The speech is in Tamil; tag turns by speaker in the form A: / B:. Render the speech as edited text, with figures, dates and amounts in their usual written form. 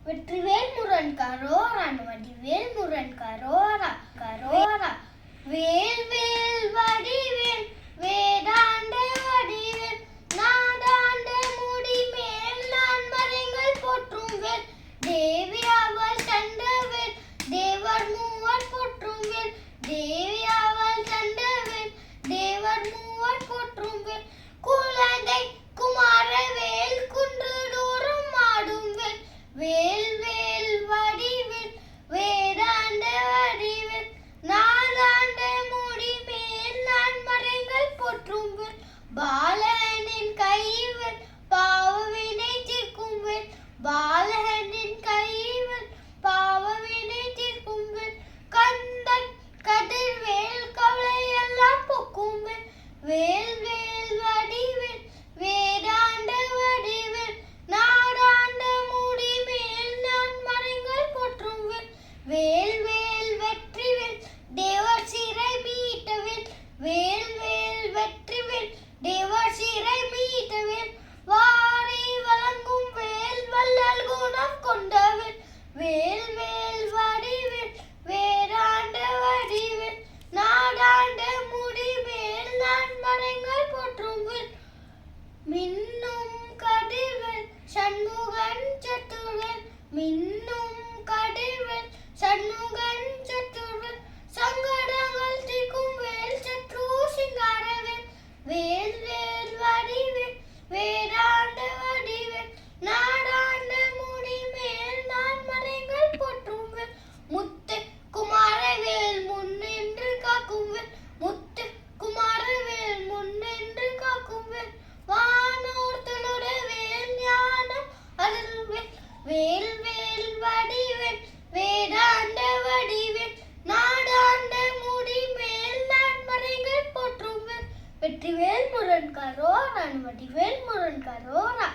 A: வெற்றிவேல் முருகன் கரோரா, வடிவேல் முருகன் கரோரா கரோரா. வேல் வேல் வடிவேல் வேதாண்ட வடிவேல், நாதாண்ட முடிமேல் நான்மறைகள் போற்றும் வேல். தேவி அவள் தந்தவேல், தேவர் மூவர் போற்றும் வேல். தேவி அவள் தந்தவேல், தேவர் மூவர் போற்றும் வேல். குழந்தை குமாரவேல் குன்றுதோறும் ஆடும் வேல். வேல் வேல் வடிவேல் வேதாண்ட வடிவேல், நாதாண்ட முடிமேல் நான்மறைகள் போற்றும் வேல். பாலனின் கைவேல் பாவவினை தீர்க்கும் வேல். பாலனின் கைவேல் பாவவினை தீர்க்கும் வேல். கந்தன் கதிர்வேல் கவலையெல்லாம் போக்கும் வேல். வேல் வேல் வடிவேல் வேதாண்ட வடிவேல், நாடாண்ட முடிமேல் நான்மறைகள் போற்றும் வேல். வேல் வேல் வெற்றிவேல் தேவர் சிறை மீட்டவேல். வேல் வேல் வெற்றிவேல் தேவர் சிறை மீட்டவேல். வாரி வழங்கும் வேல் வள்ளல் குணம் கொண்டவேல். வேல் வேல் வடிவேல் வேதாண்ட வடிவேல், நாடாண்ட முடிமேல் நான்மறைகள் போற்றும் வேல். மின்னும் கதிர்வேல் சண்முகன் சத்துர்வேல், மின்னும் கதிர்வேல் சண்முகன் சத்துர்வேல். சங்கடங்கள் தீர்க்கும் வேல் சத்ரு சிங்காரவேல். வேல் வேல் வடிவேல் வேதாண்ட வடிவேல், நாடாண்ட முடிமேல் நான்மறைகள் போற்றும் வேல். முத்து குமாரவேல் முன்னின்று காக்கும் வேல். முத்து குமாரவேல் முன்னின்று காக்கும் வேல். வானோர் தொழுத வேல் ஞானம் அருள்வேல். வேல் வேல் வடிவேல் வேதாண்ட வடிவேல், நாடாண்ட முடிமேல் நான்மறைகள் போற்றும் வேல். வெற்றிவேல் முருகன் கரோரா, வடிவேல் முருகன் கரோரா.